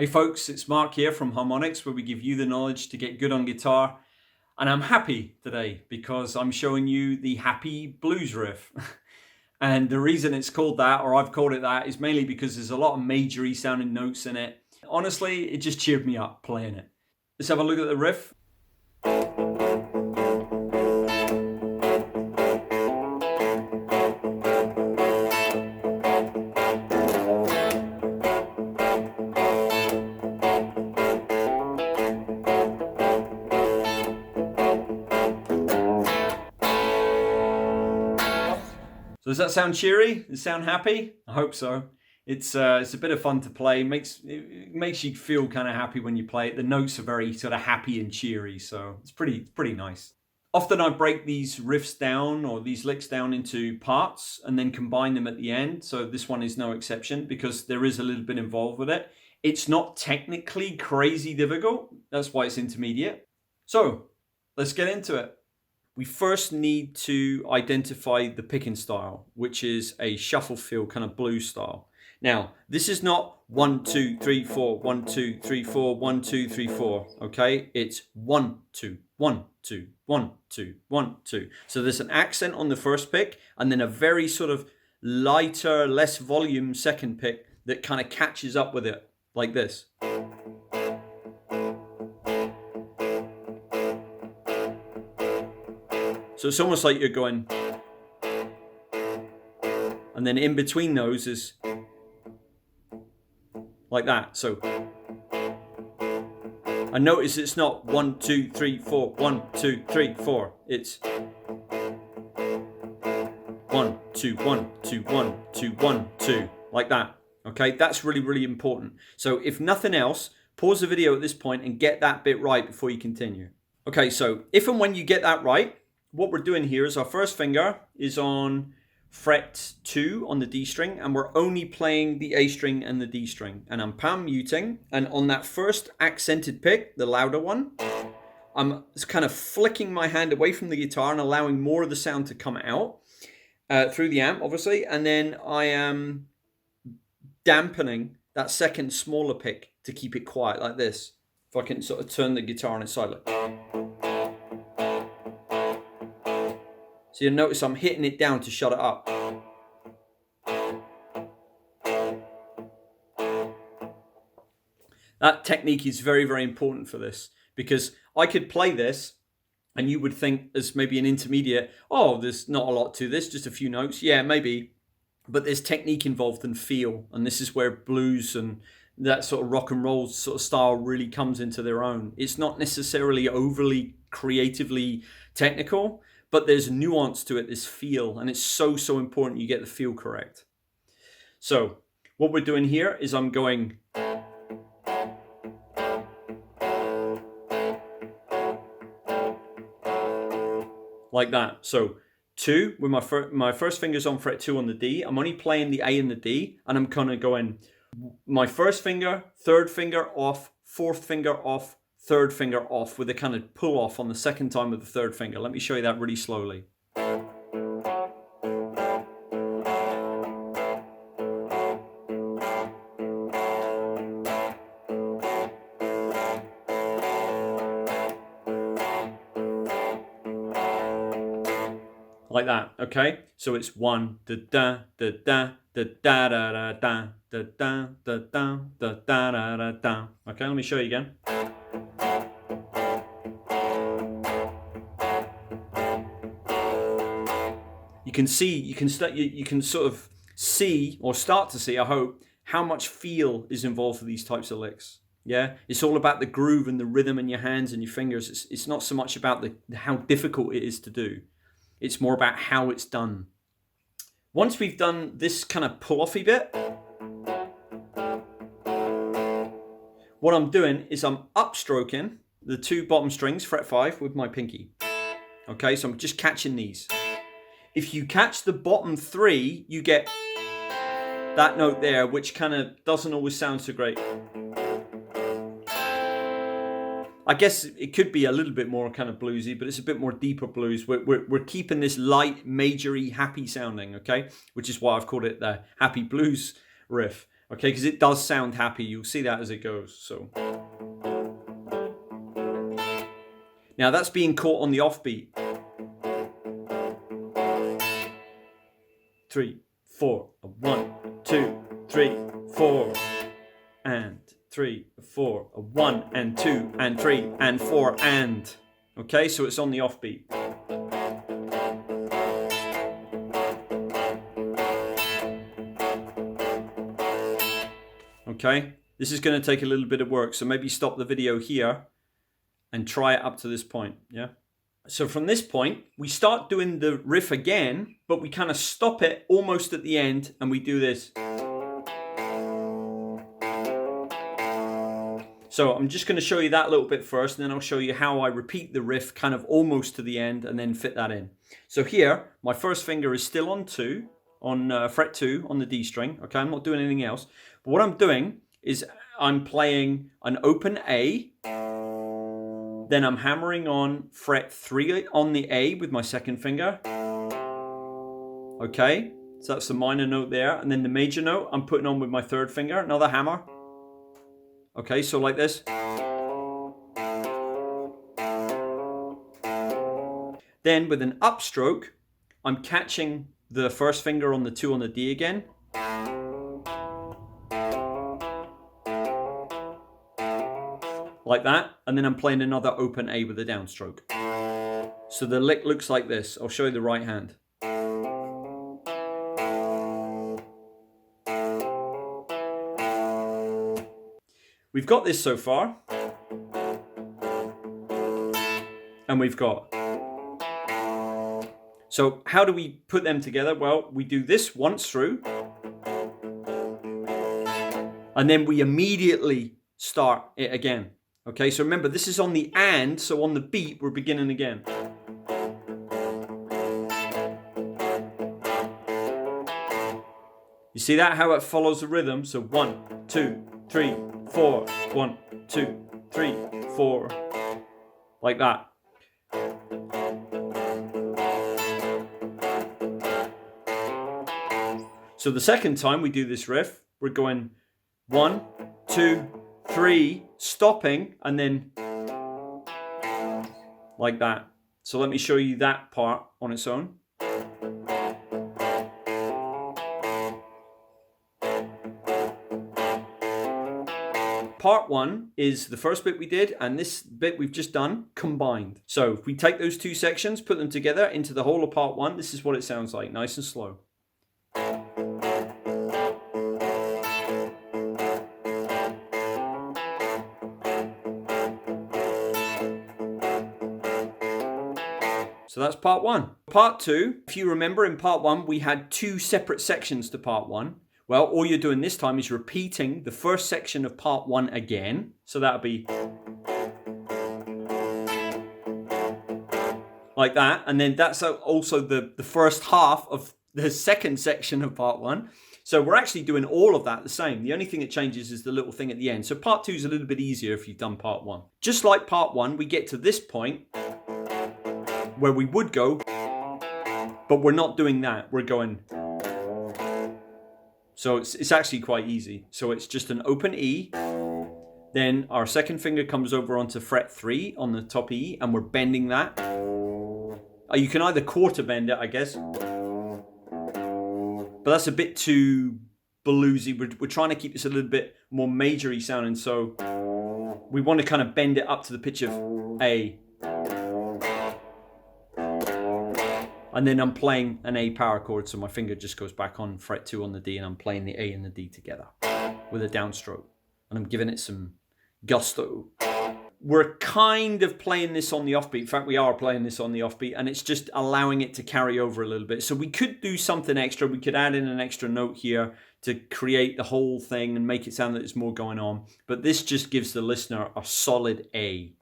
Hey folks, it's Mark here from Harmonics, where we give you the knowledge to get good on guitar. And I'm happy today because I'm showing you the happy blues riff. And the reason it's called that, or I've called it that, is mainly because there's a lot of majory sounding notes in it. Honestly, it just cheered me up playing it. Let's have a look at the riff. So does that sound cheery? Does it sound happy? I hope so. It's a bit of fun to play. It makes you feel kind of happy when you play it. The notes are very sort of happy and cheery, so it's pretty nice. Often I break these riffs down or these licks down into parts and then combine them at the end. So this one is no exception because there is a little bit involved with it. It's not technically crazy difficult. That's why it's intermediate. So let's get into it. We first need to identify the picking style, which is a shuffle feel kind of blues style. Now, this is not 1, 2, 3, 4, 1, 2, 3, 4, 1, 2, 3, 4. Okay, it's 1, 2, 1, 2, 1, 2, 1, 2. So there's an accent on the first pick, and then a very sort of lighter, less volume second pick that kind of catches up with it, like this. So it's almost like you're going, and then in between those is like that. So I notice it's not 1, 2, 3, 4, 1, 2, 3, 4. It's 1, 2, 1, 2, 1, 2, 1, 2, like that. Okay, that's really important. So if nothing else, pause the video at this point and get that bit right before you continue. Okay, so if and when you get that right, what we're doing here is our first finger is on fret 2 on the D string, and we're only playing the A string and the D string, and I'm palm muting, and on that first accented pick, the louder one, I'm kind of flicking my hand away from the guitar and allowing more of the sound to come out through the amp, obviously, and then I am dampening that second smaller pick to keep it quiet, like this. If I can sort of turn the guitar on its side, like. So you'll notice I'm hitting it down to shut it up. That technique is very important for this, because I could play this and you would think as maybe an intermediate, oh, there's not a lot to this, just a few notes. Yeah, maybe, but there's technique involved and feel, and this is where blues and that sort of rock and roll sort of style really comes into their own. It's not necessarily overly creatively technical, but there's nuance to it, this feel, and it's so important you get the feel correct. So what we're doing here is I'm going like that. So 2 with my first finger's on fret 2 on the D. I'm only playing the A and the D, and I'm kind of going my first finger, third finger off, fourth finger off, third finger off, with a kind of pull off on the second time with the third finger. Let me show you that really slowly. Like that, okay? So it's 1 da da da da da da da da da da da da da da da da da. Okay, let me show you again. You can see, you can sort of see, or start to see, I hope, how much feel is involved for these types of licks. Yeah, it's all about the groove and the rhythm in your hands and your fingers. It's not so much about how difficult it is to do. It's more about how it's done. Once we've done this kind of pull-offy bit, what I'm doing is I'm upstroking the 2 bottom strings, fret 5, with my pinky. Okay, so I'm just catching these. If you catch the bottom 3, you get that note there, which kind of doesn't always sound so great. I guess it could be a little bit more kind of bluesy, but it's a bit more deeper blues. We're keeping this light, majory, happy sounding, okay? Which is why I've called it the happy blues riff. Okay, because it does sound happy. You'll see that as it goes. So now that's being caught on the offbeat. 3, 4, 1, 2, 3, 4, and 3, 4, 1 and 2 and 3 and 4 and. Okay, so it's on the offbeat. Okay, this is going to take a little bit of work, so maybe stop the video here and try it up to this point, yeah? So from this point, we start doing the riff again, but we kind of stop it almost at the end, and we do this. So I'm just going to show you that a little bit first, and then I'll show you how I repeat the riff kind of almost to the end, and then fit that in. So here, my first finger is still on 2, on fret 2 on the D string, okay? I'm not doing anything else. But what I'm doing is I'm playing an open A, then I'm hammering on fret 3 on the A with my second finger. Okay, so that's the minor note there. And then the major note I'm putting on with my third finger, another hammer. Okay, so like this. Then with an upstroke, I'm catching the first finger on the 2 on the D again. Like that, and then I'm playing another open A with a downstroke. So the lick looks like this. I'll show you the right hand. We've got this so far. And we've got. So how do we put them together? Well, we do this once through. And then we immediately start it again. Okay, so remember, this is on the and, so on the beat, we're beginning again. You see that, how it follows the rhythm? So 1, 2, 3, 4, 1, 2, 3, 4, like that. So the second time we do this riff, we're going 1, 2, 3, stopping, and then like that. So let me show you that part on its own. Part 1 is the first bit we did, and this bit we've just done combined. So if we take those two sections, put them together into the whole of part 1, this is what it sounds like, nice and slow. So that's part 1. Part 2, if you remember, in part 1 we had 2 separate sections to part 1. Well, all you're doing this time is repeating the first section of part 1 again. So that'll be like that. And then that's also the first half of the second section of part 1. So we're actually doing all of that the same. The only thing that changes is the little thing at the end. So part 2 is a little bit easier if you've done part 1. Just like part 1, we get to this point where we would go, but we're not doing that. We're going. So it's actually quite easy. So it's just an open E. Then our second finger comes over onto fret 3 on the top E, and we're bending that. You can either quarter bend it, I guess. But that's a bit too bluesy. We're trying to keep this a little bit more majory sounding. So we want to kind of bend it up to the pitch of A. And then I'm playing an A power chord, so my finger just goes back on fret 2 on the D, and I'm playing the A and the D together with a downstroke. And I'm giving it some gusto. We're kind of playing this on the offbeat. In fact, we are playing this on the offbeat, and it's just allowing it to carry over a little bit. So we could do something extra. We could add in an extra note here to create the whole thing and make it sound that there's more going on. But this just gives the listener a solid A.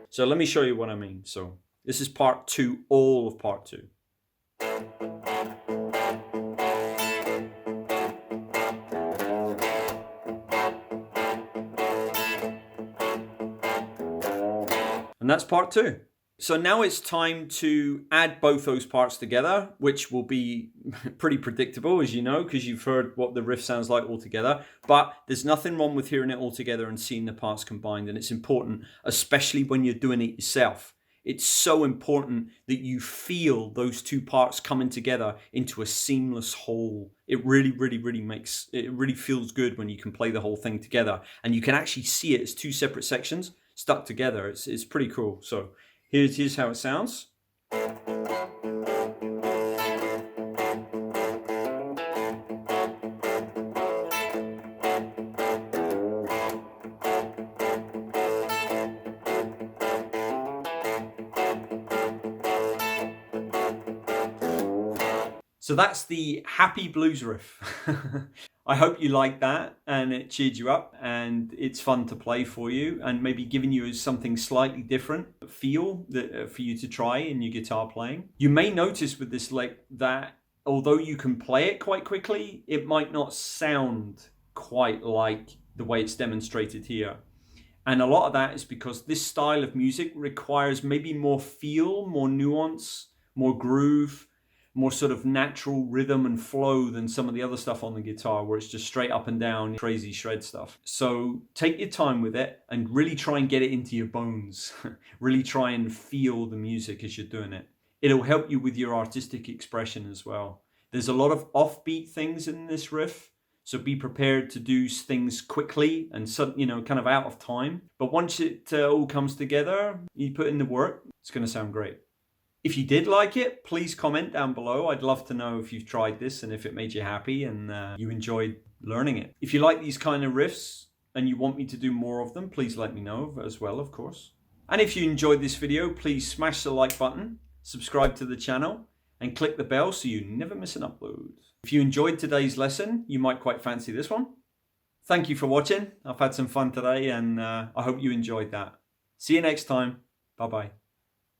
So let me show you what I mean. So this is part 2, all of part 2. And that's part 2. So now it's time to add both those parts together, which will be pretty predictable, as you know, because you've heard what the riff sounds like all together. But there's nothing wrong with hearing it all together and seeing the parts combined. And it's important, especially when you're doing it yourself. It's so important that you feel those two parts coming together into a seamless whole. It really, really, really it really feels good when you can play the whole thing together. And you can actually see it as two separate sections stuck together. It's pretty cool. So here's how it sounds. So that's the happy blues riff. I hope you liked that and it cheered you up and it's fun to play for you and maybe giving you something slightly different feel that, for you to try in your guitar playing. You may notice with this lick that although you can play it quite quickly, it might not sound quite like the way it's demonstrated here. And a lot of that is because this style of music requires maybe more feel, more nuance, more groove, more sort of natural rhythm and flow than some of the other stuff on the guitar where it's just straight up and down, crazy shred stuff. So take your time with it and really try and get it into your bones. Really try and feel the music as you're doing it. It'll help you with your artistic expression as well. There's a lot of offbeat things in this riff, so be prepared to do things quickly and kind of out of time. But once it all comes together, you put in the work, it's going to sound great. If you did like it, please comment down below. I'd love to know if you've tried this and if it made you happy and you enjoyed learning it. If you like these kind of riffs and you want me to do more of them, please let me know as well, of course. And if you enjoyed this video, please smash the like button, subscribe to the channel, and click the bell so you never miss an upload. If you enjoyed today's lesson, you might quite fancy this one. Thank you for watching. I've had some fun today and I hope you enjoyed that. See you next time. Bye-bye.